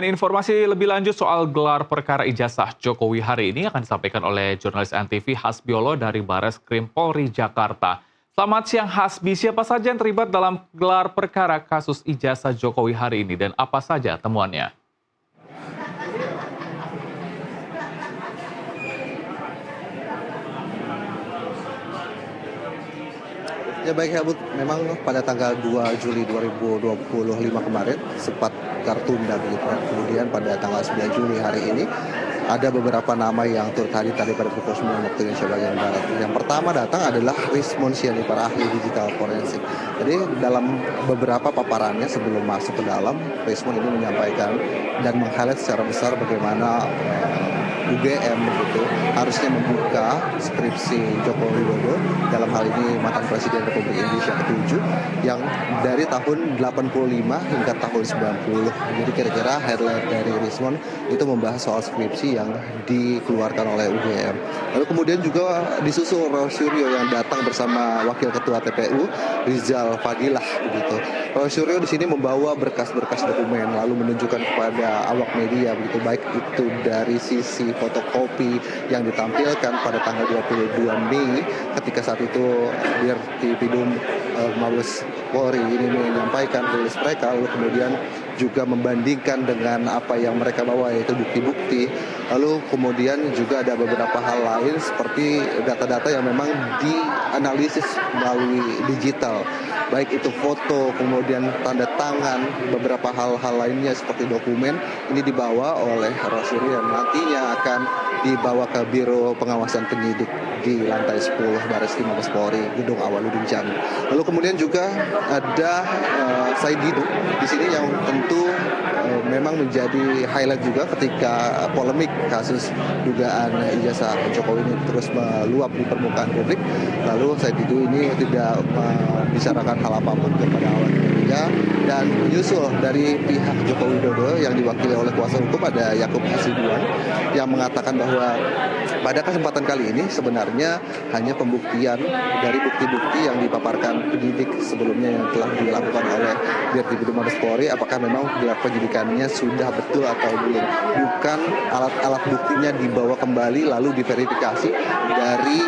Dan informasi lebih lanjut soal gelar perkara ijazah Jokowi hari ini akan disampaikan oleh jurnalis NTV Hasbiolo dari Bares Krim Polri Jakarta. Selamat siang Hasbi, siapa saja yang terlibat dalam gelar perkara kasus ijazah Jokowi hari ini dan apa saja temuannya? Ya baik Helmut, memang pada tanggal 2 Juli 2025 kemarin sempat tertunda begitu. Kemudian pada tanggal 9 Juli hari ini ada beberapa nama yang turut hadir tadi pada pukul 9 waktu Indonesia bagian Barat. Yang pertama datang adalah Rismon Siani, para ahli digital forensik. Jadi dalam beberapa paparannya sebelum masuk ke dalam, Rismon ini menyampaikan dan meng-highlight secara besar bagaimana UGM begitu harusnya membuka skripsi Joko Widodo, dalam hal ini mantan Presiden Republik Indonesia ke-7 yang dari tahun 85 hingga tahun 90. Jadi kira-kira headline dari Rismon itu membahas soal skripsi yang dikeluarkan oleh UGM. Lalu kemudian juga disusul Roy Suryo yang datang bersama Wakil Ketua TPU Rizal Fadilah begitu. Roy Suryo di sini membawa berkas-berkas dokumen lalu menunjukkan kepada awak media begitu, baik itu dari sisi fotokopi yang ditampilkan pada tanggal 22 Mei ketika saat itu Dirtipidum Mabes Polri ini menyampaikan rilis mereka, lalu kemudian juga membandingkan dengan apa yang mereka bawa yaitu bukti-bukti. Lalu kemudian juga ada beberapa hal lain seperti data-data yang memang dianalisis melalui digital, baik itu foto, kemudian tanda tangan, beberapa hal-hal lainnya seperti dokumen ini dibawa oleh Rosyuri yang nantinya akan dibawa ke Biro Pengawasan Penyidik di lantai 10 Baris Krim Mabes Polri, Gedung Awaludin Jamil. Lalu kemudian juga ada Said Didu di sini yang tentu memang menjadi highlight juga ketika polemik kasus dugaan ijazah Jokowi ini terus meluap di permukaan publik. Lalu Said Didu ini tidak membicarakan hal apapun kepada awak media, dan menyusul dari pihak Joko Widodo yang diwakili oleh kuasa hukum ada Yakub Hasibuan yang mengatakan bahwa pada kesempatan kali ini sebenarnya hanya pembuktian dari bukti-bukti yang dipaparkan penyidik sebelumnya yang telah dilakukan oleh Dirtipidum Mabes Polri, apakah memang gelar penyidikannya sudah betul atau belum, bukan alat-alat buktinya dibawa kembali lalu diverifikasi dari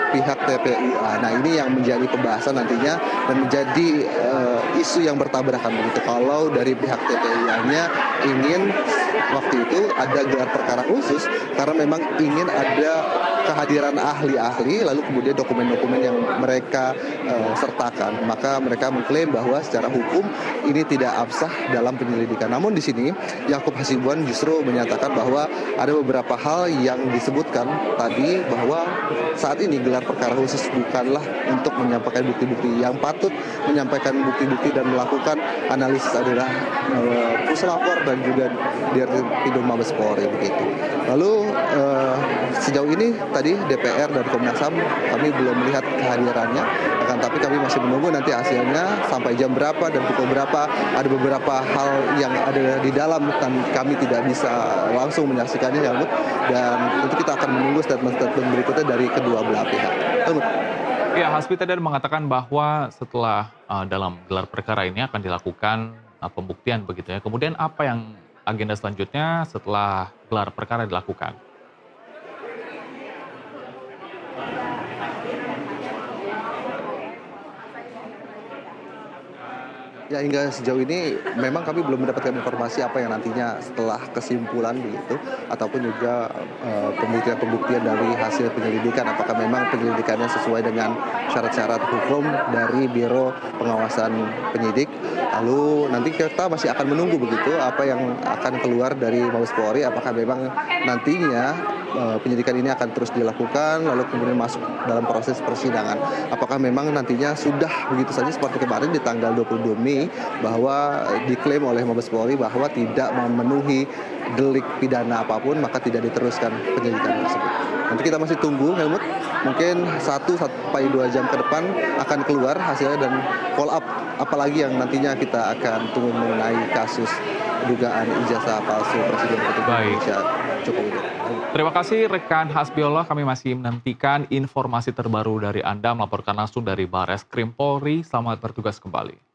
pihak TPUA. Nah ini yang menjadi pembahasan nantinya dan menjadi isu yang bertabrakan begitu. Kalau dari pihak TPUA-nya ingin waktu itu ada gelar perkara khusus karena memang ingin ada kehadiran ahli-ahli, lalu kemudian dokumen-dokumen yang mereka sertakan. Maka mereka mengklaim bahwa secara hukum ini tidak absah dalam penyelidikan. Namun di sini Yakub Hasibuan justru menyatakan bahwa ada beberapa hal yang disebutkan tadi bahwa saat ini gelar perkara khusus bukanlah untuk menyampaikan bukti-bukti. Yang patut menyampaikan bukti-bukti dan melakukan analisis adalah Puslapor dan juga Dirtipidum Mabes Polri begitu. Lalu sejauh ini tadi DPR dan Komnas HAM kami belum melihat kehadirannya, akan tapi kami masih menunggu nanti hasilnya sampai jam berapa dan pukul berapa. Ada beberapa hal yang ada di dalam dan kami tidak bisa langsung menyaksikannya, Helmut, dan tentu kita akan menunggu statement-statement berikutnya dari kedua belah pihak. Helmut. Ya, Hasbi tadi mengatakan bahwa setelah dalam gelar perkara ini akan dilakukan pembuktian begitu ya. Kemudian apa yang agenda selanjutnya setelah gelar perkara dilakukan? Ya hingga sejauh ini memang kami belum mendapatkan informasi apa yang nantinya setelah kesimpulan begitu, ataupun juga pembuktian-pembuktian dari hasil penyelidikan, apakah memang penyelidikannya sesuai dengan syarat-syarat hukum dari Biro Pengawasan Penyidik. Lalu nanti kita masih akan menunggu begitu apa yang akan keluar dari Mabes Polri, apakah memang nantinya penyidikan ini akan terus dilakukan lalu kemudian masuk dalam proses persidangan. Apakah memang nantinya sudah begitu saja seperti kemarin di tanggal 22 Mei bahwa diklaim oleh Mabes Polri bahwa tidak memenuhi delik pidana apapun, maka tidak diteruskan penyelidikan tersebut. Nanti kita masih tunggu, Helmut. Mungkin 1 sampai 2 jam ke depan akan keluar hasilnya dan follow up apalagi yang nantinya kita akan tunggu mengenai kasus dugaan ijazah palsu Presiden Republik Indonesia Joko Widodo. Terima kasih rekan Hasbiolo, kami masih menantikan informasi terbaru dari Anda melaporkan langsung dari Bares Krim Polri. Selamat bertugas kembali.